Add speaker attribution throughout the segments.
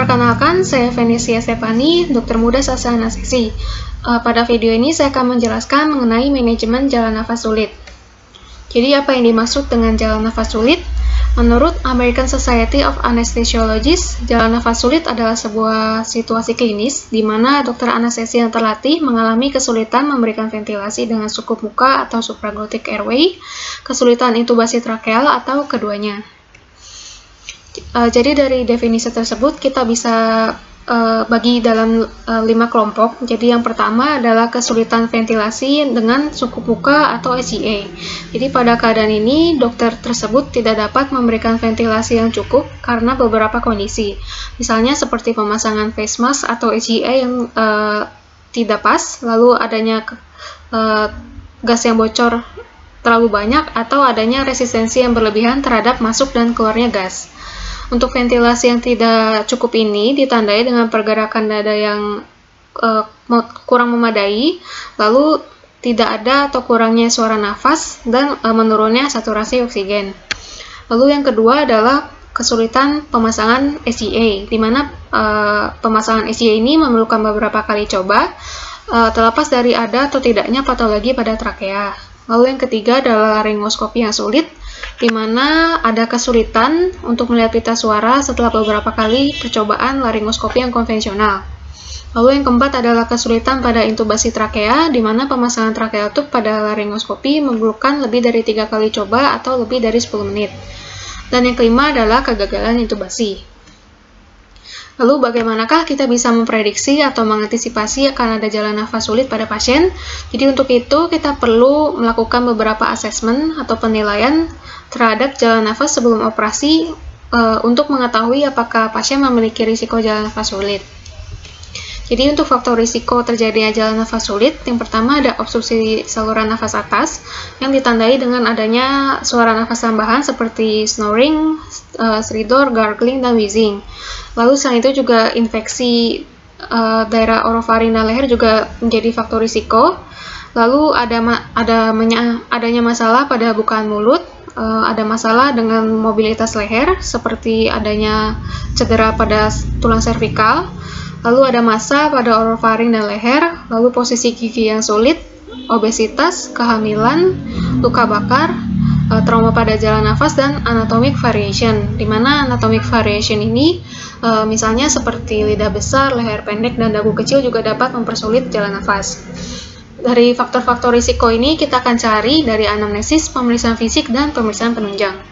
Speaker 1: Perkenalkan, saya Venesia Stefani, dokter muda sasa anestesi. Pada video ini saya akan menjelaskan mengenai manajemen jalan nafas sulit. Jadi apa yang dimaksud dengan jalan nafas sulit? Menurut American Society of Anesthesiologists, jalan nafas sulit adalah sebuah situasi klinis di mana dokter anestesi yang terlatih mengalami kesulitan memberikan ventilasi dengan sukup muka atau supraglottic airway, kesulitan intubasi trakeal atau keduanya. Jadi dari definisi tersebut kita bisa bagi dalam 5 kelompok. Jadi yang pertama adalah kesulitan ventilasi dengan sukup muka atau SGA. Jadi pada keadaan ini dokter tersebut tidak dapat memberikan ventilasi yang cukup karena beberapa kondisi. Misalnya seperti pemasangan face mask atau SGA yang tidak pas, lalu adanya gas yang bocor terlalu banyak atau adanya resistensi yang berlebihan terhadap masuk dan keluarnya gas. Untuk ventilasi yang tidak cukup ini ditandai dengan pergerakan dada yang kurang memadai, lalu tidak ada atau kurangnya suara nafas, dan menurunnya saturasi oksigen. Lalu yang kedua adalah kesulitan pemasangan SGA, di mana pemasangan SGA ini memerlukan beberapa kali coba, terlepas dari ada atau tidaknya patologi pada trakea. Lalu yang ketiga adalah laryngoskopi yang sulit, di mana ada kesulitan untuk melihat pita suara setelah beberapa kali percobaan laryngoskopi yang konvensional. Lalu yang keempat adalah kesulitan pada intubasi trakea, di mana pemasangan trakeal tube pada laryngoskopi memerlukan lebih dari 3 kali coba atau lebih dari 10 menit. Dan yang kelima adalah kegagalan intubasi. Lalu bagaimanakah kita bisa memprediksi atau mengantisipasi akan ada jalan nafas sulit pada pasien? Jadi untuk itu kita perlu melakukan beberapa asesmen atau penilaian terhadap jalan nafas sebelum operasi untuk mengetahui apakah pasien memiliki risiko jalan nafas sulit. Jadi untuk faktor risiko terjadinya jalan nafas sulit, yang pertama ada obstruksi saluran nafas atas yang ditandai dengan adanya suara nafas tambahan seperti snoring, stridor, gargling, dan wheezing. Lalu selain itu juga infeksi daerah orofaring dan leher juga menjadi faktor risiko. Lalu adanya masalah pada bukaan mulut, ada masalah dengan mobilitas leher seperti adanya cedera pada tulang servikal. Lalu ada massa pada orofaring dan leher, lalu posisi gigi yang sulit, obesitas, kehamilan, luka bakar, trauma pada jalan nafas, dan anatomic variation. Di mana anatomic variation ini misalnya seperti lidah besar, leher pendek, dan dagu kecil juga dapat mempersulit jalan nafas. Dari faktor-faktor risiko ini kita akan cari dari anamnesis, pemeriksaan fisik, dan pemeriksaan penunjang.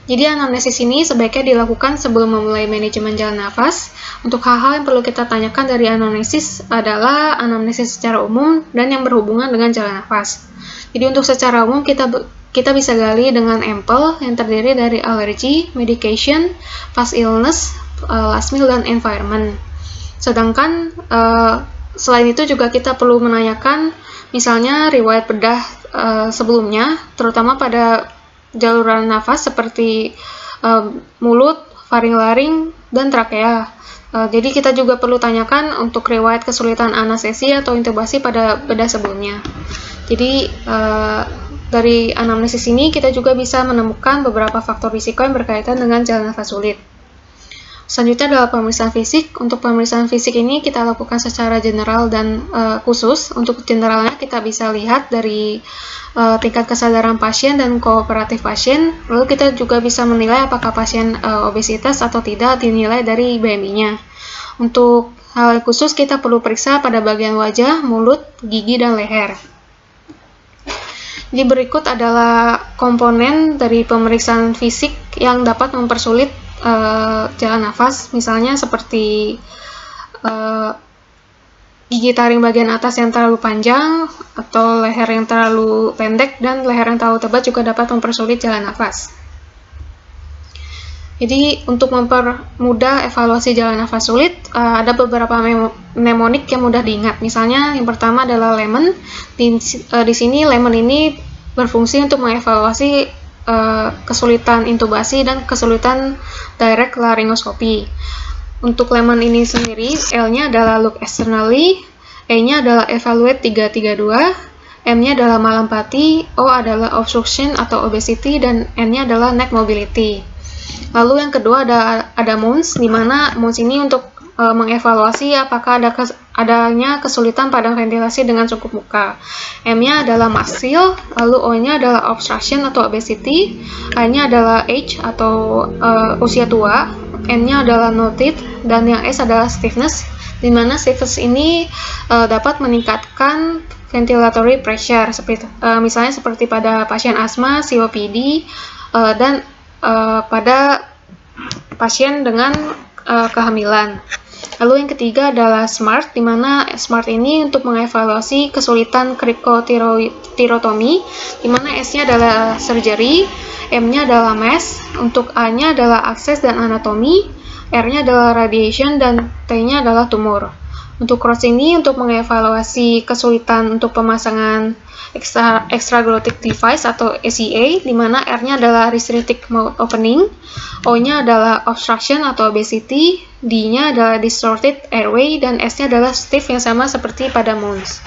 Speaker 1: Jadi anamnesis ini sebaiknya dilakukan sebelum memulai manajemen jalan nafas. Untuk hal-hal yang perlu kita tanyakan dari anamnesis adalah anamnesis secara umum dan yang berhubungan dengan jalan nafas. Jadi untuk secara umum kita bisa gali dengan EMPL yang terdiri dari alergi, medication, past illness, last meal, dan environment. Sedangkan selain itu juga kita perlu menanyakan misalnya riwayat bedah sebelumnya, terutama pada jaluran nafas seperti mulut, faring-laring, dan trakea. Jadi kita juga perlu tanyakan untuk riwayat kesulitan anestesi atau intubasi pada bedah sebelumnya. Jadi dari anamnesis ini kita juga bisa menemukan beberapa faktor risiko yang berkaitan dengan jalan nafas sulit. Selanjutnya adalah pemeriksaan fisik. Untuk pemeriksaan fisik ini kita lakukan secara general dan khusus. Untuk generalnya kita bisa lihat dari tingkat kesadaran pasien dan kooperatif pasien. Lalu kita juga bisa menilai apakah pasien obesitas atau tidak dinilai dari BMI-nya. Untuk hal khusus kita perlu periksa pada bagian wajah, mulut, gigi, dan leher. Jadi berikut adalah komponen dari pemeriksaan fisik yang dapat mempersulit jalan nafas, misalnya seperti gigi taring bagian atas yang terlalu panjang atau leher yang terlalu pendek, dan leher yang terlalu tebal juga dapat mempersulit jalan nafas. Jadi untuk mempermudah evaluasi jalan nafas sulit, ada beberapa mnemonik yang mudah diingat. Misalnya yang pertama adalah Lehman. Di sini Lehman ini berfungsi untuk mengevaluasi kesulitan intubasi dan kesulitan direct laryngoskopi. Untuk Lehman ini sendiri, L-nya adalah look externally, E-nya adalah evaluate 332, M-nya adalah malampati, O adalah obstruction atau obesity, dan N-nya adalah neck mobility. Lalu yang kedua ada MOUNS, di mana MOUNS ini untuk mengevaluasi apakah adanya kesulitan pada ventilasi dengan cukup muka. M-nya adalah muscle, lalu O-nya adalah obstruction atau obesity, A-nya adalah age atau usia tua, N-nya adalah noted, dan yang S adalah stiffness, di mana stiffness ini dapat meningkatkan ventilatory pressure, misalnya seperti pada pasien asma, COPD, dan pada pasien dengan kehamilan. Lalu yang ketiga adalah SMART, di mana SMART ini untuk mengevaluasi kesulitan krikotirotomi, di mana S-nya adalah surgery, M-nya adalah mass, untuk A-nya adalah access dan anatomi, R-nya adalah radiation, dan T-nya adalah tumor. Untuk CROSS ini untuk mengevaluasi kesulitan untuk pemasangan extraglottic device atau ECA, di mana R-nya adalah restricted mouth opening, O-nya adalah obstruction atau obesity, D-nya adalah distorted airway, dan S-nya adalah stiff yang sama seperti pada MOUNS.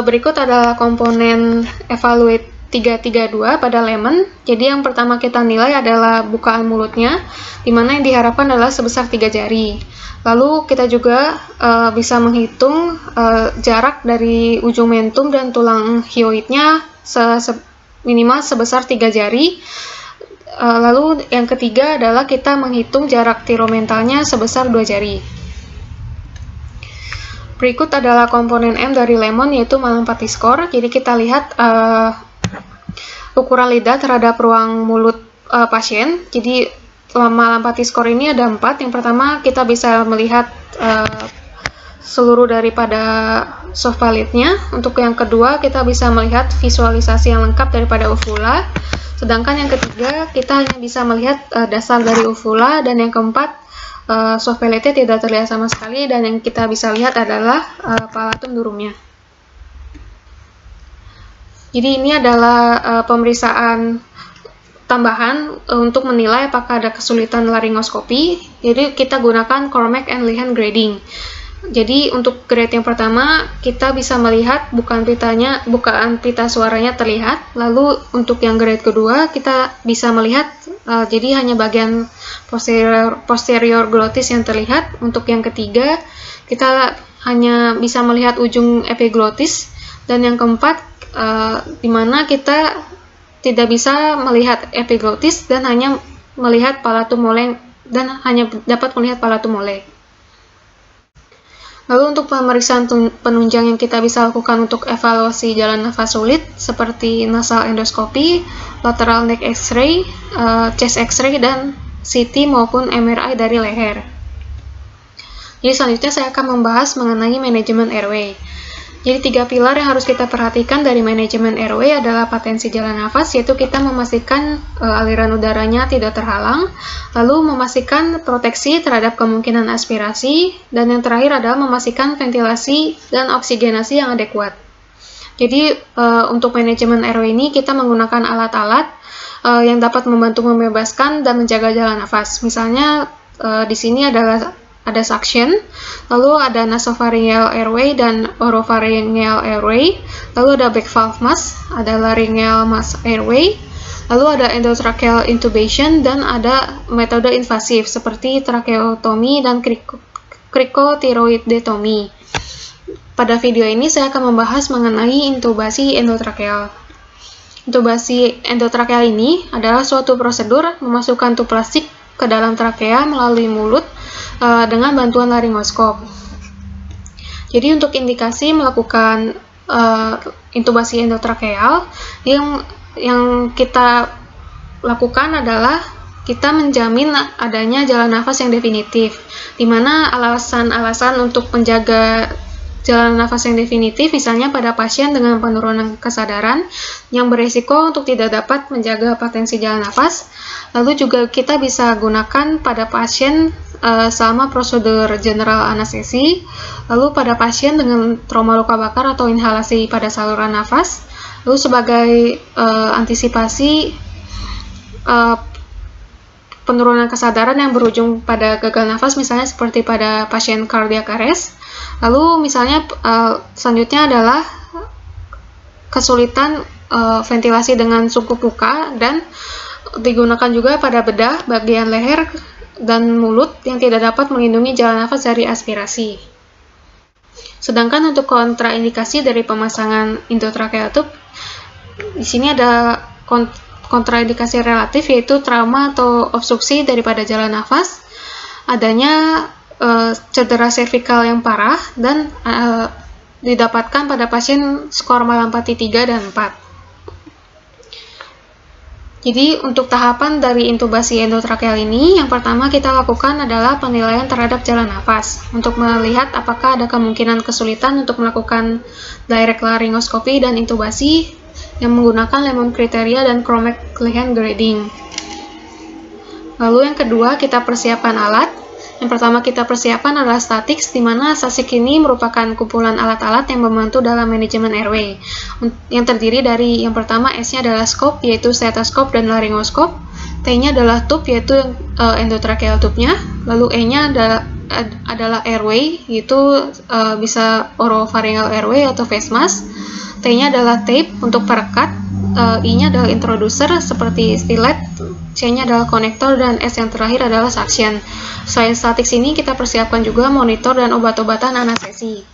Speaker 1: Berikut adalah komponen evaluate 332 pada Lehmann. Jadi yang pertama kita nilai adalah bukaan mulutnya, di mana yang diharapkan adalah sebesar 3 jari. Lalu kita juga bisa menghitung jarak dari ujung mentum dan tulang hyoidnya minimal sebesar 3 jari. Lalu yang ketiga adalah kita menghitung jarak tiromentalnya sebesar 2 jari. Berikut adalah komponen M dari Lehmann, yaitu Mallampati score. Jadi kita lihat ukuran lidah terhadap ruang mulut pasien. Jadi Mallampati score ini ada 4. Yang pertama kita bisa melihat seluruh daripada soft palate-nya. Untuk yang kedua kita bisa melihat visualisasi yang lengkap daripada uvula. Sedangkan yang ketiga kita hanya bisa melihat dasar dari uvula, dan yang keempat soft palate tidak terlihat sama sekali, dan yang kita bisa lihat adalah palatum durumnya. Jadi ini adalah pemeriksaan tambahan untuk menilai apakah ada kesulitan laringoskopi. Jadi kita gunakan Cormack and Lihan grading. Jadi untuk grade yang pertama kita bisa melihat bukaan pita suaranya terlihat. Lalu untuk yang grade kedua kita bisa melihat jadi hanya bagian posterior glottis yang terlihat. Untuk yang ketiga kita hanya bisa melihat ujung epiglottis, dan yang keempat di mana kita tidak bisa melihat epiglottis dan hanya melihat palatum mole, dan hanya dapat melihat palatum mole. Lalu untuk pemeriksaan penunjang yang kita bisa lakukan untuk evaluasi jalan nafas sulit seperti nasal endoscopy, lateral neck X-ray, chest X-ray, dan CT maupun MRI dari leher. Jadi selanjutnya saya akan membahas mengenai manajemen airway. Jadi 3 pilar yang harus kita perhatikan dari manajemen airway adalah patensi jalan nafas, yaitu kita memastikan aliran udaranya tidak terhalang, lalu memastikan proteksi terhadap kemungkinan aspirasi, dan yang terakhir adalah memastikan ventilasi dan oksigenasi yang adekuat. Jadi untuk manajemen airway ini kita menggunakan alat-alat yang dapat membantu membebaskan dan menjaga jalan nafas. Misalnya di sini ada suction, lalu ada nasopharyngeal airway dan oropharyngeal airway, lalu ada back valve mask, ada laryngeal mask airway, lalu ada endotracheal intubation, dan ada metode invasif seperti tracheotomy dan cricothyroidectomy. Pada video ini saya akan membahas mengenai intubasi endotracheal. Intubasi endotracheal ini adalah suatu prosedur memasukkan tub plastik ke dalam trakea melalui mulut dengan bantuan laringoskop. Jadi untuk indikasi melakukan intubasi endotracheal, yang kita lakukan adalah kita menjamin adanya jalan nafas yang definitif, di mana alasan-alasan untuk menjaga jalan nafas yang definitif, misalnya pada pasien dengan penurunan kesadaran yang beresiko untuk tidak dapat menjaga potensi jalan nafas. Lalu juga kita bisa gunakan pada pasien selama prosedur general anestesi, lalu pada pasien dengan trauma luka bakar atau inhalasi pada saluran nafas, lalu sebagai antisipasi penurunan kesadaran yang berujung pada gagal nafas, misalnya seperti pada pasien cardiac arrest. Lalu misalnya selanjutnya adalah kesulitan ventilasi dengan cukup luka, dan digunakan juga pada bedah, bagian leher, dan mulut yang tidak dapat melindungi jalan nafas dari aspirasi. Sedangkan untuk kontraindikasi dari pemasangan endotracheal tube, di sini ada kontraindikasi relatif, yaitu trauma atau obstruksi daripada jalan nafas, adanya cedera servikal yang parah, dan didapatkan pada pasien skor Mallampati 3 dan 4. Jadi untuk tahapan dari intubasi endotracheal ini, yang pertama kita lakukan adalah penilaian terhadap jalan nafas untuk melihat apakah ada kemungkinan kesulitan untuk melakukan direct laryngoskopi dan intubasi yang menggunakan Lehmann kriteria dan Cromark-Lehane grading. Lalu yang kedua, kita persiapan alat. Yang pertama kita persiapan adalah statics, di mana STATIX ini merupakan kumpulan alat-alat yang membantu dalam manajemen airway, yang terdiri dari yang pertama S-nya adalah scope, yaitu stetoskop dan laryngoskop, T-nya adalah tube, yaitu endotracheal tube-nya, lalu E-nya adalah airway, yaitu bisa oropharyngeal airway atau face mask, T-nya adalah tape untuk perekat, I-nya adalah introducer seperti stilet, C-nya adalah konektor, dan S yang terakhir adalah suction. Selain statics ini, kita persiapkan juga monitor dan obat-obatan anestesi.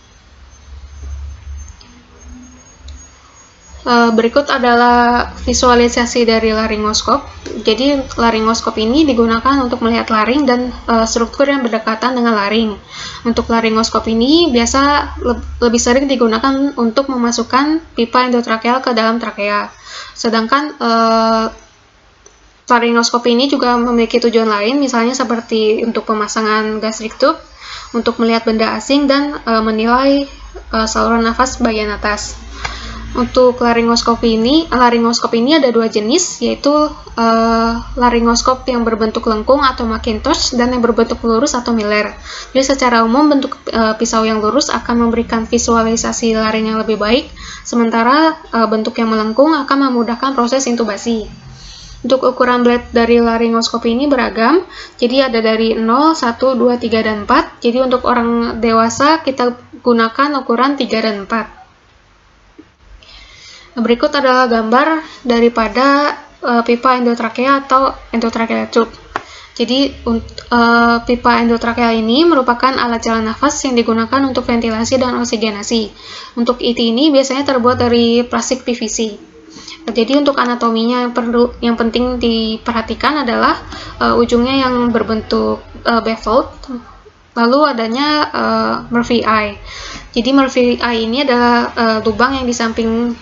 Speaker 1: Berikut adalah visualisasi dari laryngoskop. Jadi laryngoskop ini digunakan untuk melihat laring dan struktur yang berdekatan dengan laring. Untuk laryngoskop ini biasa lebih sering digunakan untuk memasukkan pipa endotracheal ke dalam trakea. Sedangkan laryngoskop ini juga memiliki tujuan lain, misalnya seperti untuk pemasangan gastric tube, untuk melihat benda asing, dan menilai saluran nafas bagian atas. Untuk laryngoskop ini ada dua jenis, yaitu laryngoskop yang berbentuk lengkung atau Macintosh dan yang berbentuk lurus atau Miller. Jadi secara umum bentuk pisau yang lurus akan memberikan visualisasi laring yang lebih baik, sementara bentuk yang melengkung akan memudahkan proses intubasi. Untuk ukuran blade dari laryngoskop ini beragam, jadi ada dari 0, 1, 2, 3, dan 4. Jadi untuk orang dewasa kita gunakan ukuran 3 dan 4. Berikut adalah gambar daripada pipa endotracheal atau endotracheal tube. Jadi pipa endotracheal ini merupakan alat jalan nafas yang digunakan untuk ventilasi dan oksigenasi. Untuk IT ini biasanya terbuat dari plastik PVC. Jadi untuk anatominya yang penting diperhatikan adalah ujungnya yang berbentuk baffled, lalu adanya Murphy eye. Jadi Murphy eye ini adalah lubang yang di samping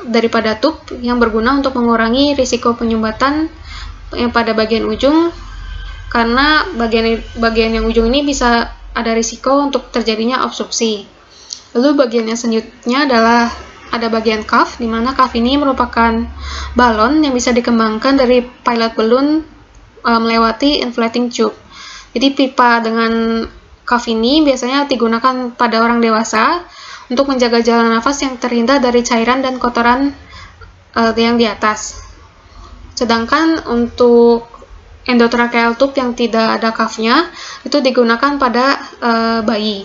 Speaker 1: daripada tube yang berguna untuk mengurangi risiko penyumbatan yang pada bagian ujung, karena bagian yang ujung ini bisa ada risiko untuk terjadinya obstruksi. Lalu bagian yang selanjutnya adalah ada bagian cuff, di mana cuff ini merupakan balon yang bisa dikembangkan dari pilot balloon melewati inflating tube. Jadi pipa dengan cuff ini biasanya digunakan pada orang dewasa untuk menjaga jalan nafas yang terhindar dari cairan dan kotoran yang di atas. Sedangkan untuk endotracheal tube yang tidak ada cuff-nya itu digunakan pada bayi.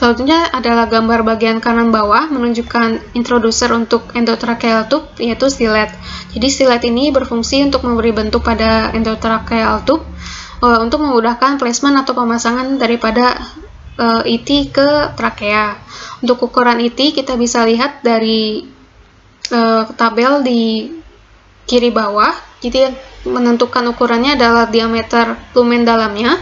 Speaker 1: Selanjutnya adalah gambar bagian kanan bawah menunjukkan introducer untuk endotracheal tube, yaitu stilet. Jadi stilet ini berfungsi untuk memberi bentuk pada endotracheal tube untuk memudahkan placement atau pemasangan daripada IT ke trakea. Untuk ukuran IT kita bisa lihat dari tabel di kiri bawah. Jadi menentukan ukurannya adalah diameter lumen dalamnya.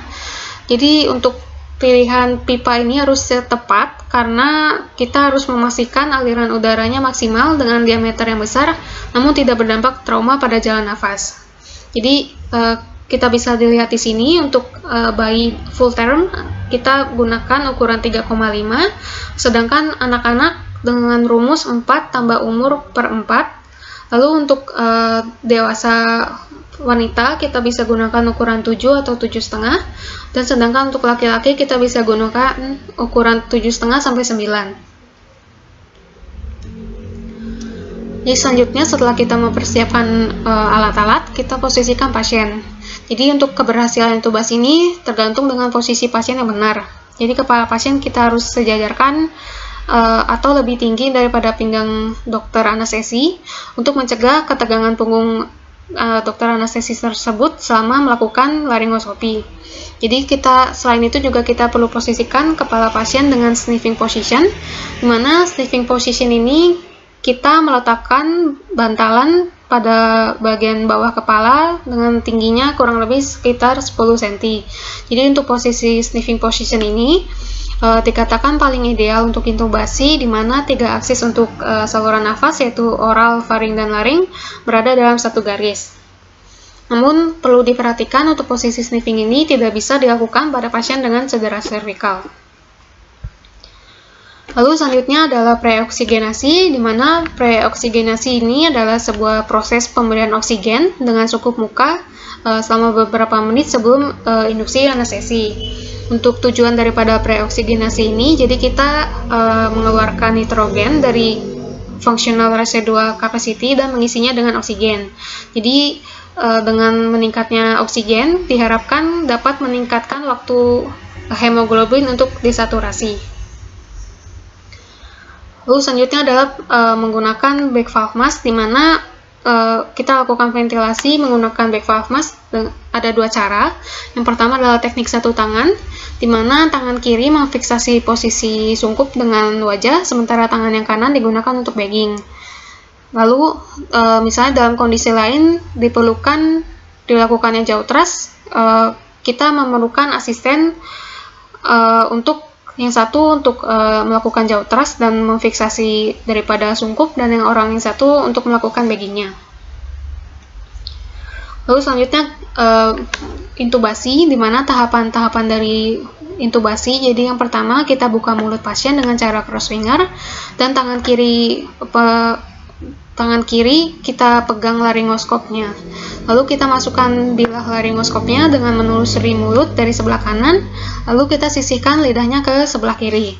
Speaker 1: Jadi untuk pilihan pipa ini harus tepat karena kita harus memastikan aliran udaranya maksimal dengan diameter yang besar, namun tidak berdampak trauma pada jalan nafas. Jadi kita bisa dilihat di sini untuk bayi full term kita gunakan ukuran 3,5, sedangkan anak-anak dengan rumus 4 tambah umur per 4. Lalu untuk dewasa wanita kita bisa gunakan ukuran 7 atau 7,5, dan sedangkan untuk laki-laki kita bisa gunakan ukuran 7,5 sampai 9. Jadi selanjutnya setelah kita mempersiapkan alat-alat, kita posisikan pasien. Jadi untuk keberhasilan intubasi ini tergantung dengan posisi pasien yang benar. Jadi kepala pasien kita harus sejajarkan atau lebih tinggi daripada pinggang dokter anestesi untuk mencegah ketegangan punggung dokter anestesi tersebut selama melakukan laryngoskopi. Jadi selain itu juga kita perlu posisikan kepala pasien dengan sniffing position, di mana sniffing position ini kita meletakkan bantalan pada bagian bawah kepala dengan tingginya kurang lebih sekitar 10 cm. Jadi untuk posisi sniffing position ini dikatakan paling ideal untuk intubasi, di mana 3 aksis untuk saluran nafas yaitu oral, faring, dan laring berada dalam satu garis. Namun perlu diperhatikan untuk posisi sniffing ini tidak bisa dilakukan pada pasien dengan cedera servikal. Lalu selanjutnya adalah preoksigenasi, di mana preoksigenasi ini adalah sebuah proses pemberian oksigen dengan cukup muka selama beberapa menit sebelum induksi anestesi. Untuk tujuan daripada preoksigenasi ini, jadi kita mengeluarkan nitrogen dari functional residual capacity dan mengisinya dengan oksigen. Jadi dengan meningkatnya oksigen diharapkan dapat meningkatkan waktu hemoglobin untuk desaturasi. Lalu selanjutnya adalah menggunakan back valve mask, di mana kita lakukan ventilasi menggunakan back valve mask. Ada 2 cara. Yang pertama adalah teknik satu tangan, di mana tangan kiri memfiksasi posisi sungkup dengan wajah, sementara tangan yang kanan digunakan untuk bagging. Lalu misalnya dalam kondisi lain diperlukan dilakukannya jaw thrust, kita memerlukan asisten untuk yang satu untuk melakukan jaw thrust dan memfiksasi daripada sungkup, dan yang orang yang satu untuk melakukan baggingnya. Lalu selanjutnya intubasi, di mana tahapan-tahapan dari intubasi. Jadi yang pertama kita buka mulut pasien dengan cara cross finger, dan tangan kiri kita pegang laryngoskopnya. Lalu kita masukkan bilah laryngoskopnya dengan menelusuri mulut dari sebelah kanan, lalu kita sisihkan lidahnya ke sebelah kiri.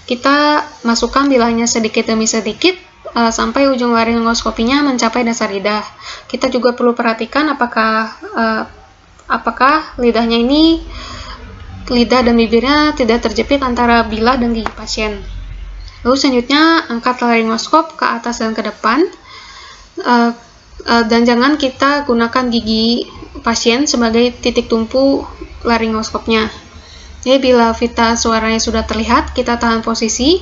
Speaker 1: Kita masukkan bilahnya sedikit demi sedikit sampai ujung laryngoskopinya mencapai dasar lidah. Kita juga perlu perhatikan apakah lidahnya ini, lidah dan bibirnya tidak terjepit antara bilah dan gigi pasien. Lalu selanjutnya angkat laryngoskop ke atas dan ke depan, dan jangan kita gunakan gigi pasien sebagai titik tumpu laryngoskopnya. Jadi bila pita suaranya sudah terlihat, kita tahan posisi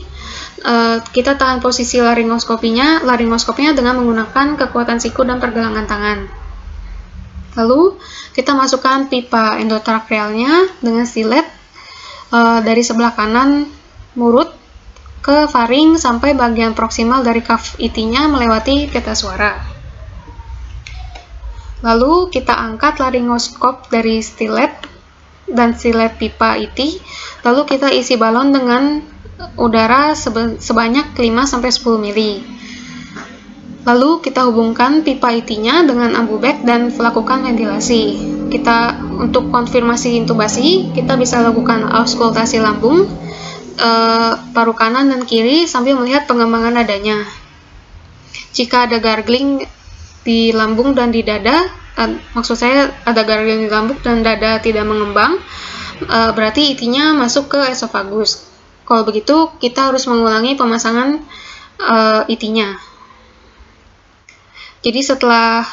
Speaker 1: laryngoskopnya dengan menggunakan kekuatan siku dan pergelangan tangan. Lalu kita masukkan pipa endotrakealnya dengan stilet dari sebelah kanan mulut ke faring sampai bagian proksimal dari cuff IT-nya melewati pita suara. Lalu kita angkat laryngoskop dari stilet dan stilet pipa IT, lalu kita isi balon dengan udara sebanyak 5-10 ml. Lalu kita hubungkan pipa IT-nya dengan ambu bag dan lakukan ventilasi. Untuk konfirmasi intubasi, kita bisa lakukan auskultasi lambung, paru kanan dan kiri sambil melihat pengembangan nadanya. Jika ada gargling di lambung dan di dada, maksud saya ada gargling di lambung dan dada tidak mengembang, berarti IT-nya masuk ke esofagus. Kalau begitu, kita harus mengulangi pemasangan IT-nya. Jadi setelah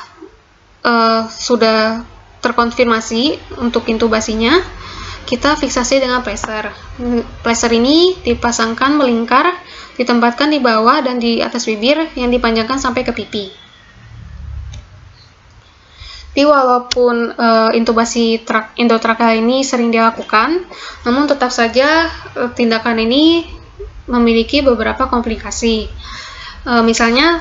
Speaker 1: sudah terkonfirmasi untuk intubasinya, kita fiksasi dengan plaster. Plaster ini dipasangkan melingkar, ditempatkan di bawah dan di atas bibir yang dipanjangkan sampai ke pipi. Jadi walaupun intubasi endotrakeal ini sering dilakukan, namun tetap saja tindakan ini memiliki beberapa komplikasi. Misalnya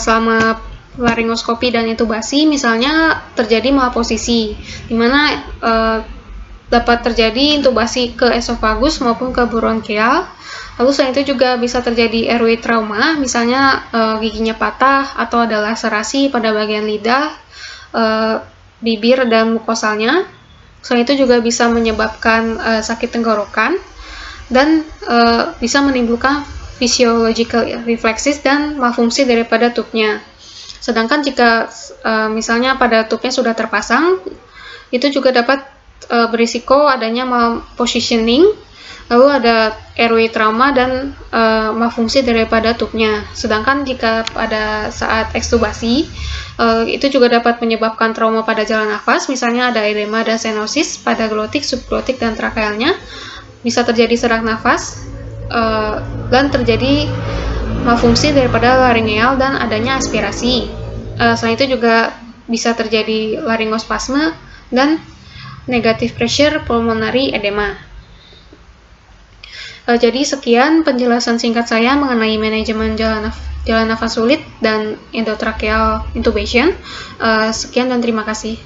Speaker 1: selama laryngoskopi dan intubasi, misalnya terjadi malposisi, di mana dapat terjadi intubasi ke esofagus maupun ke bronkial. Lalu selain itu juga bisa terjadi airway trauma, misalnya giginya patah atau ada laserasi pada bagian lidah, bibir dan mukosalnya. Selain itu juga bisa menyebabkan sakit tenggorokan dan bisa menimbulkan physiological reflexes dan malfungsi daripada tubnya. Sedangkan jika misalnya pada tubnya sudah terpasang, itu juga dapat berisiko adanya malpositioning Lalu ada airway trauma dan malfungsi daripada tubnya. Sedangkan jika pada saat ekstubasi, itu juga dapat menyebabkan trauma pada jalan nafas, misalnya ada edema dan stenosis pada glotik, subglotik, dan trakealnya. Bisa terjadi serak nafas, dan terjadi malfungsi daripada laryngeal dan adanya aspirasi. Selain itu juga bisa terjadi laryngospasme dan negative pressure pulmonary edema. Jadi sekian penjelasan singkat saya mengenai manajemen jalan nafas sulit dan endotracheal intubation. Sekian dan terima kasih.